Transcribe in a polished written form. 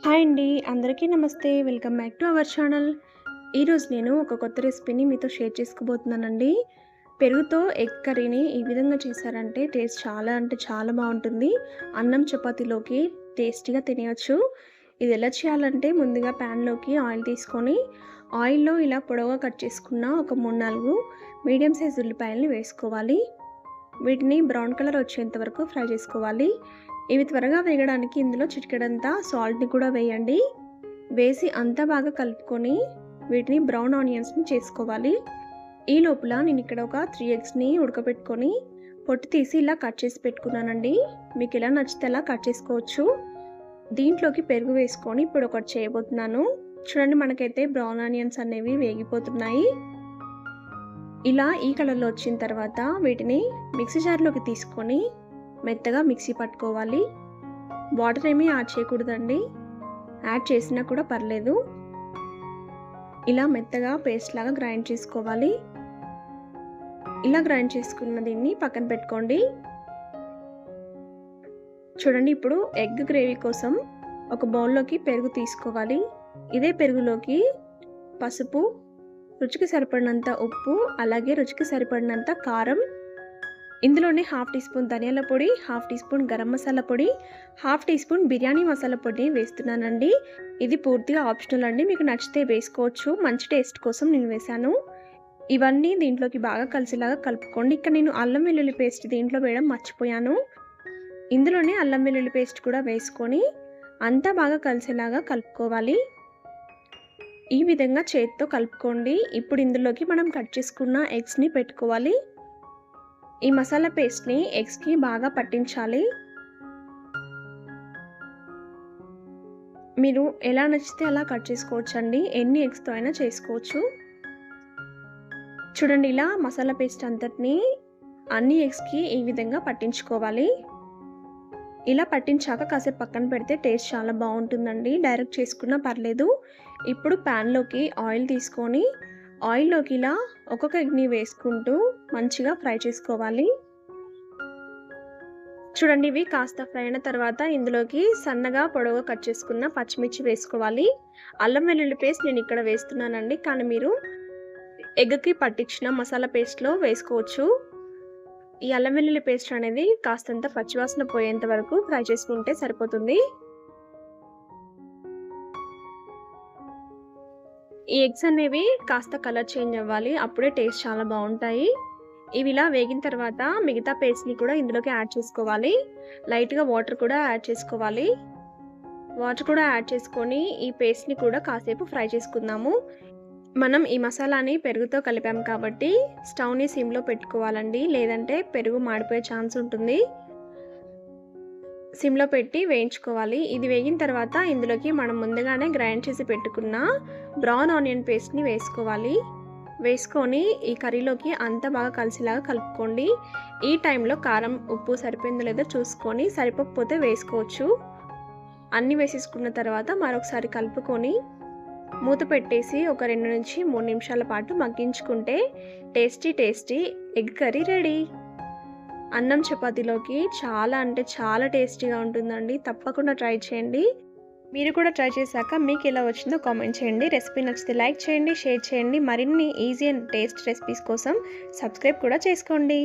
Hi అండి. అందరికీ నమస్తే. Welcome back to our channel. ఈరోజు నేను ఒక కొత్త రెసిపీని మీతో షేర్ చేసుకోబోతున్నానండి. పెరుగుతో ఎగ్ కర్రీని ఈ విధంగా చేశారంటే టేస్ట్ చాలా అంటే చాలా బావుంటుంది. అన్నం చపాతీలోకి టేస్టీగా తినేయొచ్చు. ఇది ఎలా చేయాలంటే ముందుగా ప్యాన్‌లోకి ఆయిల్ తీసుకొని ఆయిల్‌లో ఇలా పొడవుగా కట్ చేసుకున్న ఒక 3, 4 మీడియం సైజ్ ఉల్లిపాయలని వేసుకోవాలి. వీటిని బ్రౌన్ కలర్ వచ్చేంత వరకు ఫ్రై చేసుకోవాలి. ఇవి త్వరగా వేగడానికి ఇందులో చిటికెడంతా సాల్ట్‌ని కూడా వేయండి. వేసి అంతా బాగా కలుపుకొని వీటిని బ్రౌన్ ఆనియన్స్‌ని చేసుకోవాలి. ఈ లోపల నేను ఇక్కడ ఒక 3 ఎగ్స్‌ని ఉడకబెట్టుకొని పొట్టు తీసి ఇలా కట్ చేసి పెట్టుకున్నానండి. మీకు ఎలా నచ్చితే అలా కట్ చేసుకోవచ్చు. దీంట్లోకి పెరుగు వేసుకొని ఇప్పుడు ఒకటి చేయబోతున్నాను. చూడండి, మనకైతే బ్రౌన్ ఆనియన్స్ అనేవి వేగిపోతున్నాయి. ఇలా ఈ కలర్లో వచ్చిన తర్వాత వీటిని మిక్సీ జార్లోకి తీసుకొని మెత్తగా మిక్సీ పట్టుకోవాలి. వాటర్ ఏమీ యాడ్ చేయకూడదండి. యాడ్ చేసినా కూడా పర్లేదు. ఇలా మెత్తగా పేస్ట్ లాగా గ్రైండ్ చేసుకోవాలి. ఇలా గ్రైండ్ చేసుకున్న దీన్ని పక్కన పెట్టుకోండి. చూడండి, ఇప్పుడు ఎగ్ గ్రేవీ కోసం ఒక బౌల్లోకి పెరుగు తీసుకోవాలి. ఇదే పెరుగులోకి పసుపు, రుచికి సరిపడినంత ఉప్పు, అలాగే రుచికి సరిపడినంత కారం, ఇందులోనే 1/2 టీ స్పూన్ ధనియాల పొడి, 1/2 టీ స్పూన్ గరం మసాలా పొడి, 1/2 టీ స్పూన్ బిర్యానీ మసాలా పొడిని వేస్తున్నానండి. ఇది పూర్తిగా ఆప్షనల్ అండి. మీకు నచ్చితే వేసుకోవచ్చు. మంచి టేస్ట్ కోసం నేను వేశాను. ఇవన్నీ దీంట్లోకి బాగా కలిసేలాగా కలుపుకోండి. ఇక్కడ నేను అల్లం వెల్లుల్లి పేస్ట్ దీంట్లో వేయడం మర్చిపోయాను. ఇందులోనే అల్లం వెల్లుల్లి పేస్ట్ కూడా వేసుకొని అంతా బాగా కలిసేలాగా కలుపుకోవాలి. ఈ విధంగా చేతితో కలుపుకోండి. ఇప్పుడు ఇందులోకి మనం కట్ చేసుకున్న ఎగ్స్‌ని పెట్టుకోవాలి. ఈ మసాలా పేస్ట్‌ని ఎగ్స్‌కి బాగా పట్టించాలి. మీరు ఎలా నచ్చితే అలా కట్ చేసుకోవచ్చండి. ఎన్ని ఎగ్స్‌తో అయినా చేసుకోవచ్చు. చూడండి, ఇలా మసాలా పేస్ట్ అంతటిని అన్ని ఎగ్స్‌కి ఈ విధంగా పట్టించుకోవాలి. ఇలా పట్టించాక కాసేపు పక్కన పెడితే టేస్ట్ చాలా బాగుంటుందండి. డైరెక్ట్ చేసుకున్నా పర్లేదు. ఇప్పుడు ప్యాన్‌లోకి ఆయిల్ తీసుకొని ఆయిల్‌లోకి ఇలా ఒక్కొక్క ఎగ్‌ని వేసుకుంటూ మంచిగా ఫ్రై చేసుకోవాలి. చూడండి, ఇవి కాస్త ఫ్రై అయిన తర్వాత ఇందులోకి సన్నగా పొడవుగా కట్ చేసుకున్న పచ్చిమిర్చి వేసుకోవాలి. అల్లం వెల్లుల్లి పేస్ట్ నేను ఇక్కడ వేస్తున్నానండి. కానీ మీరు ఎగ్‌కి పట్టించిన మసాలా పేస్ట్‌లో వేసుకోవచ్చు. ఈ అల్లం వెల్లుల్లి పేస్ట్ అనేది కాస్తంత పచ్చివాసన పోయేంత వరకు ఫ్రై చేసుకుంటే సరిపోతుంది. ఈ ఎగ్స్ అనేవి కాస్త కలర్ చేంజ్ అవ్వాలి. అప్పుడే టేస్ట్ చాలా బాగుంటాయి. ఇవి ఇలా వేగిన తర్వాత మిగతా పేస్ట్‌ని కూడా ఇందులోకి యాడ్ చేసుకోవాలి. లైట్‌గా వాటర్ కూడా యాడ్ చేసుకోవాలి. వాటర్ కూడా యాడ్ చేసుకొని ఈ పేస్ట్‌ని కూడా కాసేపు ఫ్రై చేసుకుందాము. మనం ఈ మసాలాని పెరుగుతో కలిపాం కాబట్టి స్టవ్‌ని సిమ్‌లో పెట్టుకోవాలండి. లేదంటే పెరుగు మాడిపోయే ఛాన్స్ ఉంటుంది. సిమ్‌లో పెట్టి వేయించుకోవాలి. ఇది వేగిన తర్వాత ఇందులోకి మనం ముందుగానే గ్రైండ్ చేసి పెట్టుకున్న బ్రౌన్ ఆనియన్ పేస్ట్‌ని వేసుకోవాలి. వేసుకొని ఈ కర్రీలోకి అంతా బాగా కలిసేలాగా కలుపుకోండి. ఈ టైంలో కారం, ఉప్పు సరిపోయిందో లేదో చూసుకొని సరిపోకపోతే వేసుకోవచ్చు. అన్నీ వేసేసుకున్న తర్వాత మరొకసారి కలుపుకొని మూత పెట్టేసి ఒక 2-3 నిమిషాల పాటు మగ్గించుకుంటే టేస్టీ ఎగ్ కర్రీ రెడీ. అన్నం చపాతీలోకి చాలా అంటే చాలా టేస్టీగా ఉంటుందండి. తప్పకుండా ట్రై చేయండి. మీరు కూడా ట్రై చేశాక మీకు ఎలా వచ్చిందో కామెంట్ చేయండి. రెసిపీ నచ్చితే లైక్ చేయండి, షేర్ చేయండి. మరిన్ని ఈజీ అండ్ టేస్ట్ రెసిపీస్ కోసం సబ్స్క్రైబ్ కూడా చేసుకోండి.